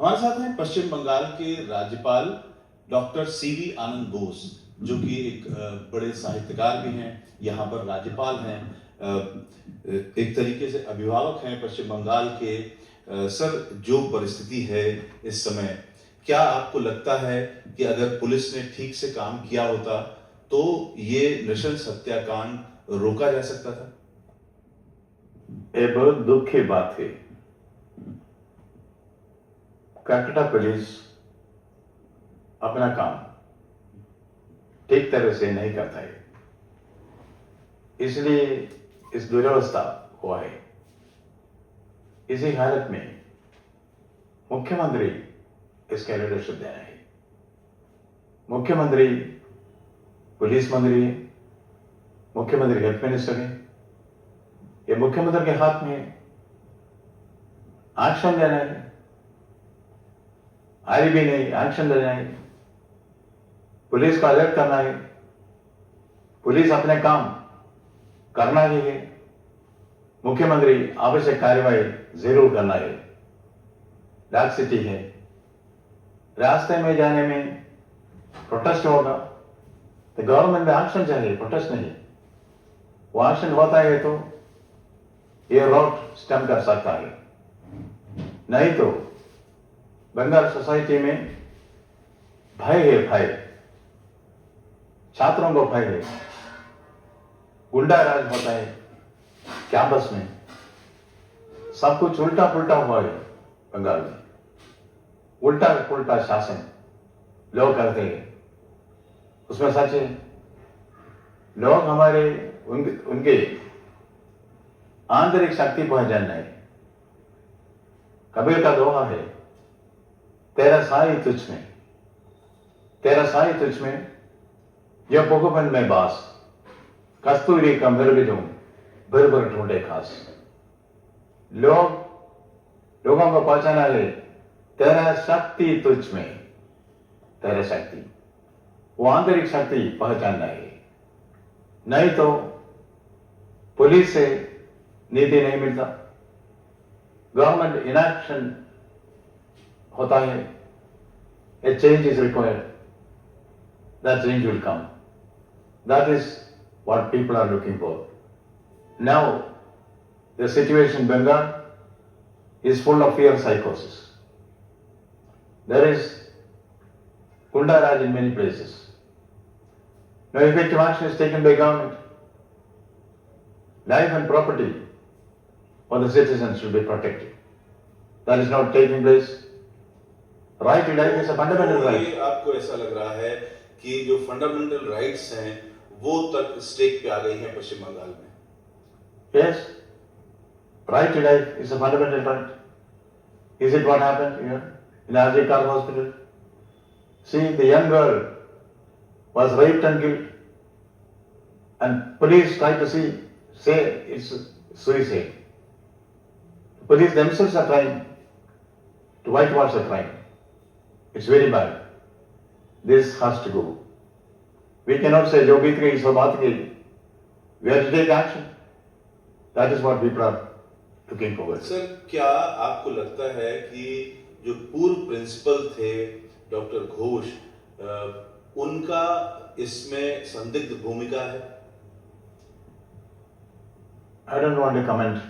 हमारे साथ हैं पश्चिम बंगाल के राज्यपाल डॉक्टर सीवी आनंद बोस, जो कि एक बड़े साहित्यकार भी हैं, यहाँ पर राज्यपाल हैं, एक तरीके से अभिभावक हैं पश्चिम बंगाल के। सर, जो परिस्थिति है इस समय, क्या आपको लगता है कि अगर पुलिस ने ठीक से काम किया होता तो ये नृशंस हत्याकांड रोका जा सकता था? ये बहुत दुख की बात है। कलकत्ता पुलिस अपना काम ठीक तरह से नहीं करता है, इसलिए इस दुर्व्यवस्था हुआ है। इसी हालत में मुख्यमंत्री इसका लीडरशिप देना है। मुख्यमंत्री पुलिस मंत्री है, मुख्यमंत्री हेल्थ मिनिस्टर है। ये मुख्यमंत्री के हाथ में एक्शन लेना है, आई भी नहीं एक्शन लेना है। पुलिस को अलर्ट करना है, पुलिस अपने काम करना ही है। मुख्यमंत्री आवश्यक कार्यवाही जरूर करना है। लॉक सिटी है, रास्ते में जाने में प्रोटेस्ट होगा तो गवर्नमेंट में एक्शन चाहिए, प्रोटेस्ट नहीं। वो एक्शन होता है तो ये रोड स्टम कर सकता है, नहीं तो बंगाल सोसाइटी में भय है। भय, छात्रों को भय है, गुंडा राज होता है कैंपस में। सब कुछ उल्टा पुल्टा हुआ है बंगाल में। उल्टा पुल्टा शासन लोग करते हैं, उसमें सच है। लोग हमारे उनके आंतरिक शक्ति पहचानना है। कबीर का दोहा है, तेरा साई तुझ में, तेरा साई तुझ में, जो पुगबन में बास, कस्तूरी का मृगजों बिरबर ढूंढे खास। लोगों को पहचाना है, तेरा शक्ति तुझ में, तेरा शक्ति, वो आंतरिक शक्ति पहचानना है। नहीं तो पुलिस से नीति नहीं मिलता, गवर्नमेंट इनएक्शन होता है। A change is required. That change will come. That is what people are looking for. Now, the situation in Bengal is full of fear psychosis. There is Gunda Raj in many places. No effective action is taken by government. Life and property of the citizens should be protected. That is not taking place. Right to life is a fundamental right. आपको ऐसा लग रहा है कि जो fundamental rights हैं वो तक स्टेक पे आ गई हैं पश्चिम बंगाल में? Yes, right to life is a fundamental right. Is it what happened here in RG Kar hospital? See, the young girl was raped and killed and police tried to say it's suicide. Police themselves are trying to whitewash the crime. It's very bad. This has to go. We cannot say जो बीत गई सो बात गई. We have to take action. That is what people are looking forward. Sir, क्या आपको लगता है कि जो पूर्व प्रिंसिपल थे डॉक्टर घोष, उनका इसमें संदिग्ध भूमिका है? I don't want to comment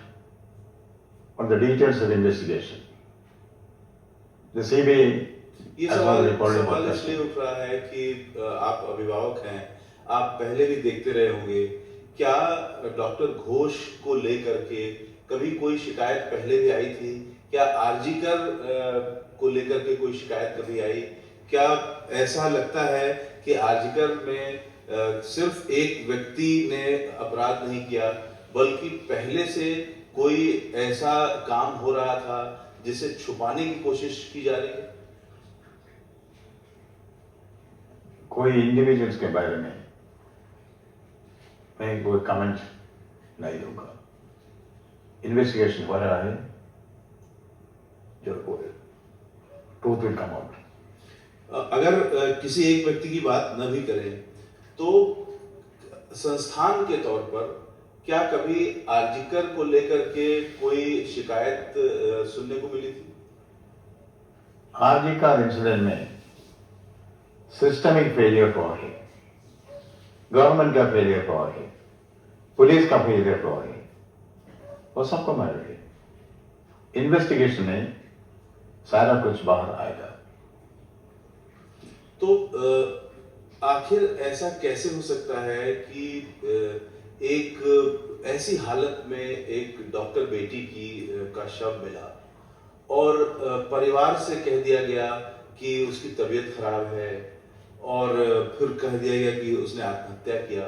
on the details of the investigation. The CBI ये सवाल इसलिए उठ रहा है कि आप अभिभावक हैं, आप पहले भी देखते रहे होंगे। क्या डॉक्टर घोष को लेकर के कभी कोई शिकायत पहले भी आई थी? क्या आरजीकर को लेकर के कोई शिकायत कभी आई? क्या ऐसा लगता है कि आरजीकर में सिर्फ एक व्यक्ति ने अपराध नहीं किया, बल्कि पहले से कोई ऐसा काम हो रहा था जिसे छुपाने की कोशिश की जा रही है? कोई इंडिविजुअल्स के बारे में मैं कोई कमेंट नहीं दूंगा। इन्वेस्टिगेशन हो रहा है, जो ट्रूथ विल कम आउट। अगर किसी एक व्यक्ति की बात न भी करें तो संस्थान के तौर पर क्या कभी आरजीकर को लेकर के कोई शिकायत सुनने को मिली थी? आरजी कार इंसिडेंट में सिस्टमिक फेलियर हुआ है, गवर्नमेंट का फेलियर हुआ है, पुलिस का फेलियर हुआ है, वो सबको मालूम है। इन्वेस्टिगेशन में सारा कुछ बाहर आएगा। तो आखिर ऐसा कैसे हो सकता है कि एक ऐसी हालत में एक डॉक्टर बेटी की का शव मिला और परिवार से कह दिया गया कि उसकी तबीयत खराब है और फिर कह दिया गया कि उसने आत्महत्या किया।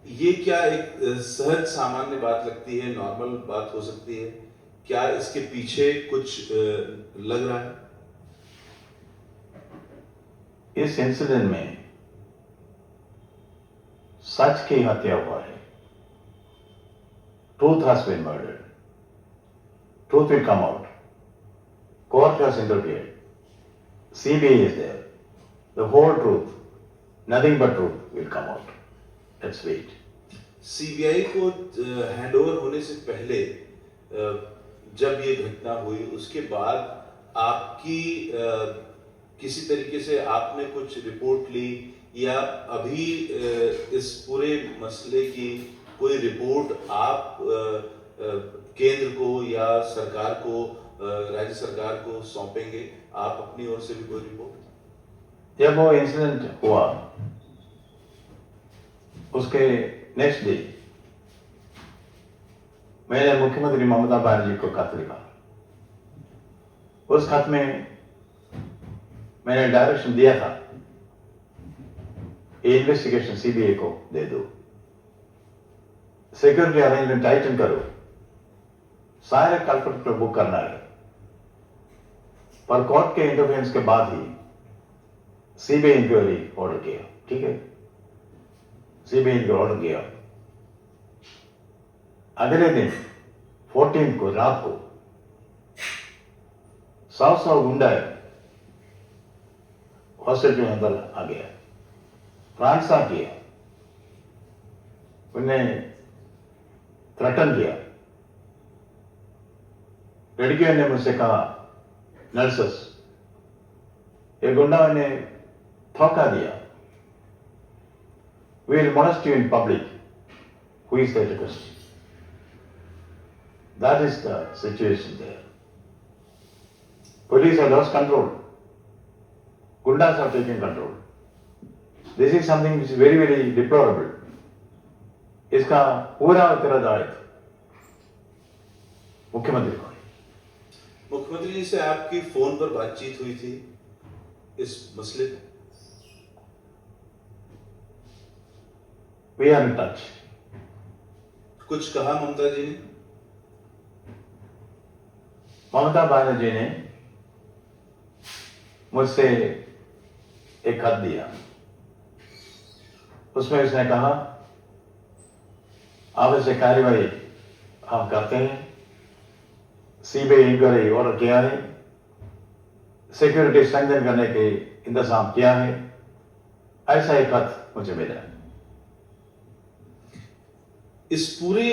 ये क्या एक सहज सामान्य बात लगती है, नॉर्मल बात हो सकती है? क्या इसके पीछे कुछ लग रहा है? इस इंसिडेंट में सच की हत्या हुआ है। Truth has been murdered. Truth will come out. Court has interfered. CBI is there. The whole truth, nothing but truth will come out. Let's wait. CBI को हैंडओवर होने से पहले जब ये घटना हुई उसके बाद आपकी किसी तरीके से आपने कुछ रिपोर्ट ली या अभी इस पूरे मसले की कोई रिपोर्ट आप केंद्र को या सरकार को, राज्य सरकार को सौंपेंगे? आप अपनी ओर से भी कोई रिपोर्ट? जब वो इंसिडेंट हुआ उसके नेक्स्ट डे मैंने मुख्यमंत्री ममता बनर्जी को खत लिखा। उस खत में मैंने डायरेक्शन दिया था, ये इन्वेस्टिगेशन सीबीआई को दे दो, सिक्योरिटी अरेंजमेंट टाइटन करो, सारे कल्प्रिट को बुक करना है। पर कोर्ट के इंटरफेरेंस के बाद ही सीबीआई इंक्वायरी ऑर्डर किया। ठीक है, सीबीआई इंक्वायरी ऑर्डर किया। अगले दिन 14 को रात को 100 गुंडा हॉस्पिटल के अंदर आ गया, ट्रांसफर किया, उन्हें थ्रेटन किया। लड़कियों ने मुझसे कहा, नर्सेस, ये गुंडा ने धोखा दिया, we will molest you in public. Who is there to question? That is the situation there. Police have lost control. Gundas are taking control. This is something which is very, very deplorable. इसका पूरा उत्तरदायित्व मुख्यमंत्री को। मुख्यमंत्री जी से आपकी phone पर बातचीत हुई थी इस मसले पे? We are in touch. कुछ कहा ममता जी ने? ममता बनर्जी ने मुझसे एक खत दिया, उसमें उसने कहा आवश्यक कार्यवाही हम करते हैं, सीबीआई इंक्वायरी ऑर्डर किया है, सिक्योरिटी स्ट्रेंथन करने के इंतजाम किया है। ऐसा एक खत मुझे मिला। इस पूरे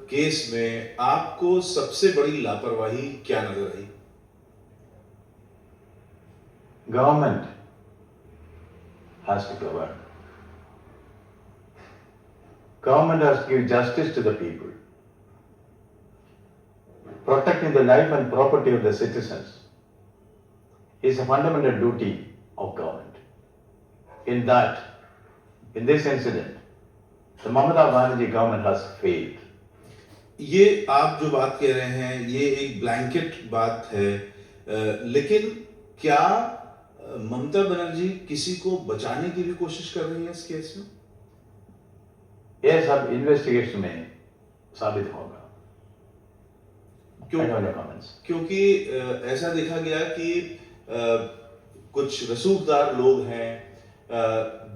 केस में आपको सबसे बड़ी लापरवाही क्या नजर आई? Government has to govern. Government has to give justice to the people. Protecting the life and property of the citizens is a fundamental duty of government. In that, in this incident, the Mamata Banerjee government has failed. ये आप जो बात कह रहे हैं ये एक blanket बात है, लेकिन क्या ममता बनर्जी किसी को बचाने की भी कोशिश कर रही है इस केस में? यह सब इन्वेस्टिगेशन में साबित होगा। क्योंकि ऐसा देखा गया कि कुछ रसूखदार लोग हैं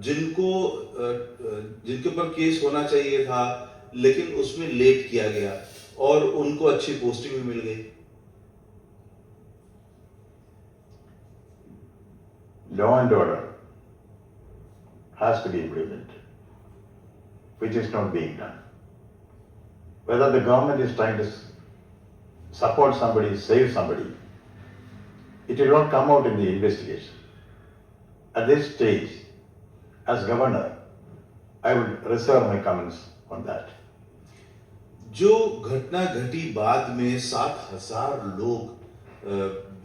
जिनके ऊपर केस होना चाहिए था लेकिन उसमें लेट किया गया और उनको अच्छी पोस्टिंग भी मिल गई। Law and order has to be implemented, which is not being done. Whether the government is trying to support somebody, save somebody, it will not come out in the investigation. At this stage, as governor, I would reserve my comments on that. जो घटना घटी बाद में 7,000 लोग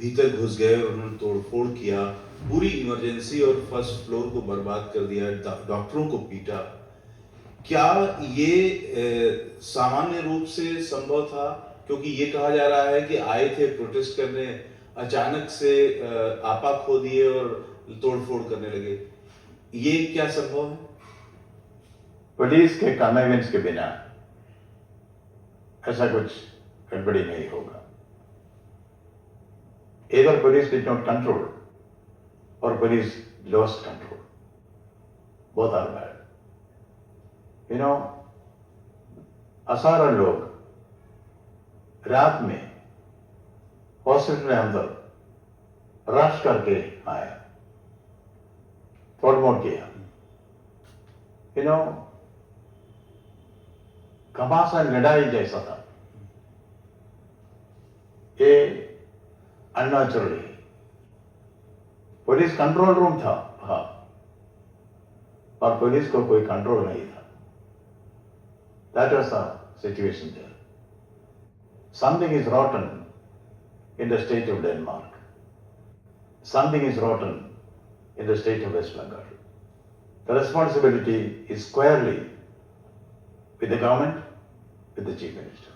भीतर घुस गए और उन्होंने तोड़फोड़ किया, पूरी इमरजेंसी और फर्स्ट फ्लोर को बर्बाद कर दिया, डॉक्टरों को पीटा, क्या ये सामान्य रूप से संभव था? क्योंकि ये कहा जा रहा है कि आए थे प्रोटेस्ट करने, अचानक से आपा खो दिए और तोड़फोड़ करने लगे, ये क्या संभव है? पुलिस के कन्वेंस के बिना ऐसा कुछ गड़बड़ी नहीं होगा. Either police did not control or police lost control. Both are bad. You know, हजारों लोग रात में हॉस्पिटल के अंदर रश करके आया, तोड़मोड़ किया. You know, घमासान लड़ाई जैसा था. ये अननेचुरल है. पुलिस कंट्रोल रूम था, हाँ, और पुलिस को कोई कंट्रोल नहीं था. That was the situation there. Something is rotten in the state of Denmark. Something is rotten in the state of West Bengal. The responsibility is squarely with the government, with the chief minister.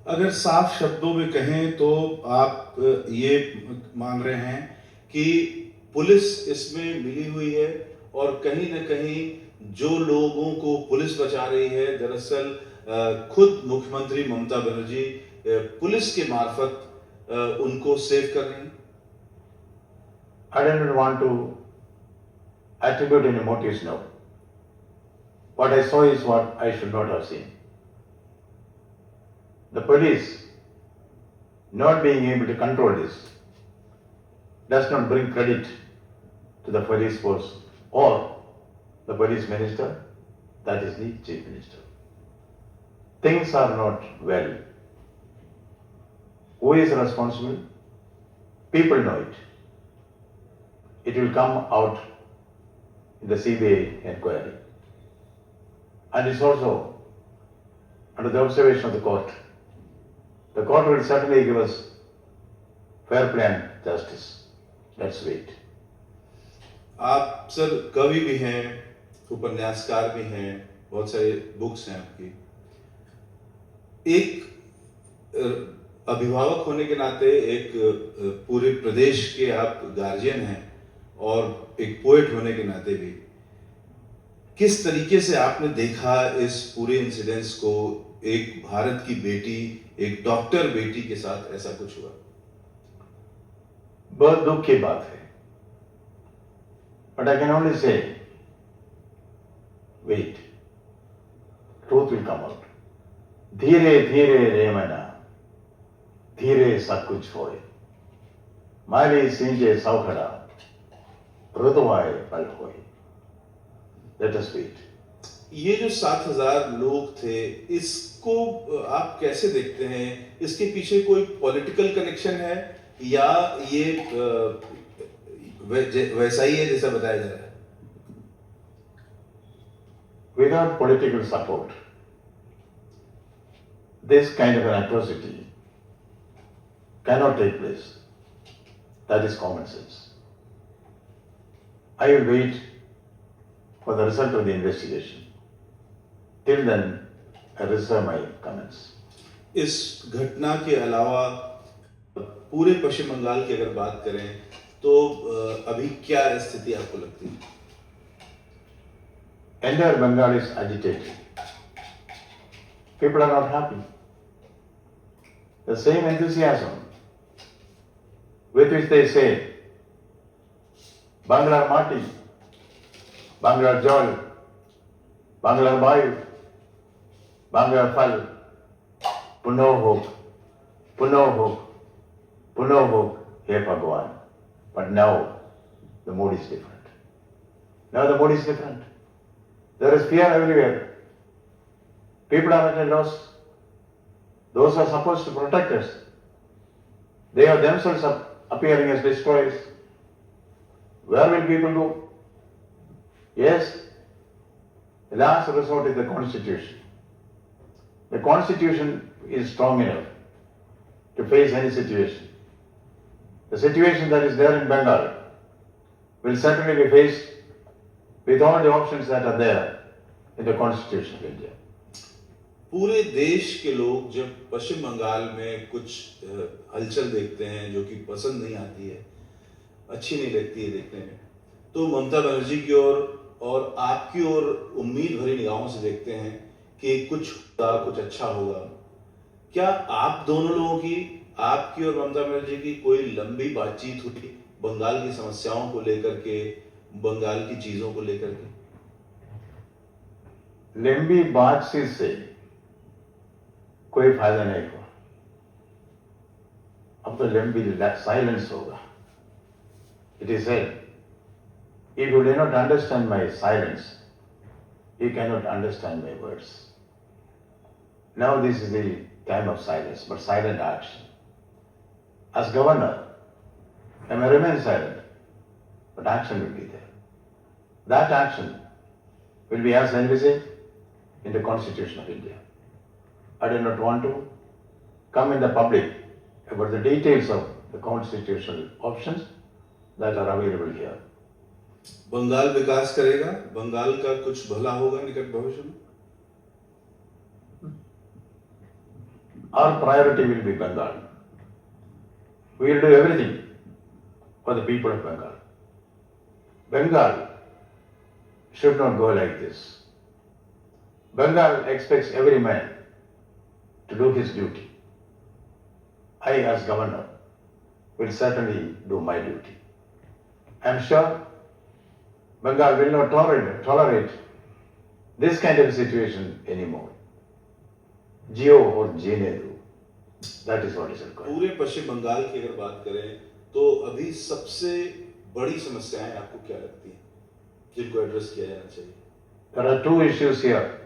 अगर साफ शब्दों में कहें तो आप ये मान रहे हैं कि पुलिस इसमें मिली हुई है और कहीं न कहीं जो लोगों को पुलिस बचा रही है, दरअसल खुद मुख्यमंत्री ममता बनर्जी पुलिस के मार्फत उनको सेव कर रही हैं. I don't want to attribute any motives now. What I saw is what I should not have seen. The police not being able to control this does not bring credit to the police force or the police minister, that is the chief minister. Things are not well. Who is responsible? People know it. It will come out in the CBI inquiry. And it's also under the observation of the court. The court will certainly give us fair play and justice. Let's wait. आप sir कवि भी हैं, उपन्यासकार भी हैं, बहुत सारे books हैं आपकी. एक अभिभावक होने के नाते, एक पूरे प्रदेश के आप गार्जियन हैं और एक पोएट होने के नाते भी, किस तरीके से आपने देखा इस पूरे इंसिडेंस को? एक भारत की बेटी, एक डॉक्टर बेटी के साथ ऐसा कुछ हुआ. बहुत दुख की बात है. But I can only say, wait. Truth will come out. धीरे धीरे रे मना, धीरे सब कुछ होए. मारी सींचे सौखड़ा, ऋतुवाए पल होए. Let us wait. ये जो 7,000 लोग थे, इसको आप कैसे देखते हैं? इसके पीछे कोई पॉलिटिकल कनेक्शन है या ये वैसा ही है जैसा बताया जा रहा है? Without political support, this kind of an atrocity cannot take place. That is common sense. I will wait for the result of the investigation. Till then, I reserve my comments. इस घटना के अलावा पूरे पश्चिम बंगाल की अगर बात करें तो अभी क्या स्थिति आपको लगती है? Entire Bengal is agitated. People are not happy. The same enthusiasm with which they say, Bangla Mati, Bangla Jol, Bangla Bayu, Bangla Fal, Puno Hope, Puno Hope, Puno Hope, He Bhagwan. But now the mood is different. Now the mood is different. There is fear everywhere. People are at a loss. Those who are supposed to protect us, they have themselves appearing as destroyers. Where will people go? Yes, the last resort is the Constitution. The Constitution is strong enough to face any situation. The situation that is there in Bengal will certainly be faced with all the options that are there in the Constitution of India. पूरे देश के लोग जब पश्चिम बंगाल में कुछ हलचल देखते हैं जो कि पसंद नहीं आती है, अच्छी नहीं लगती है देखने में, तो ममता बनर्जी की ओर और आपकी ओर उम्मीद भरी निगाहों से देखते हैं कि कुछ होगा, कुछ अच्छा होगा। क्या आप दोनों लोगों की, आपकी और ममता बनर्जी की कोई लंबी बातचीत हुई बंगाल की समस्याओं को लेकर के, बंगाल की चीजों को लेकर के? लंबी बातचीत से कोई फायदा नहीं हुआ। अब तो लंबी साइलेंस होगा। It is said, if you do not understand my silence, you cannot understand my words. Now this is the time of silence, but silent action. As governor, I may remain silent, but action will be there. That action will be as envisaged in the Constitution of India. I do not want to come in the public about the details of the constitutional options that are available here. Bengal विकास करेगा, बंगाल का कुछ भला होगा निकट भविष्य में? Our priority will be Bengal. We will do everything for the people of Bengal. Bengal should not go like this. Bengal expects every man to do his duty. I, as governor, will certainly do my duty. I am sure Bengal will not tolerate this kind of situation anymore. जियो और जीने दो, that is what is required. पूरे पश्चिम बंगाल की अगर बात करें तो अभी सबसे बड़ी समस्याएं आपको क्या लगती हैं जिनको एड्रेस किया जाना चाहिए? There are two issues here.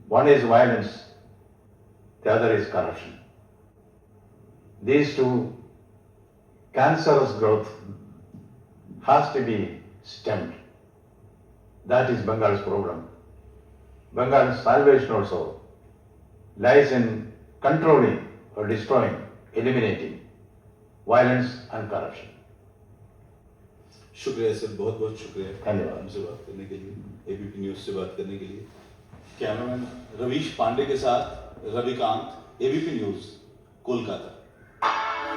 One is violence, the other is corruption. These two cancerous growth has to be stemmed. That is Bengal's problem. Bengal's salvation also lies in controlling or destroying, eliminating violence and corruption. शुक्रिया sir, बहुत बहुत शुक्रिया धन्यवाद हमसे बात करने के लिए, एबीपी न्यूज से बात करने के लिए। कैमरामैन रवीश पांडे के साथ रविकांत, एबीपी न्यूज, कोलकाता।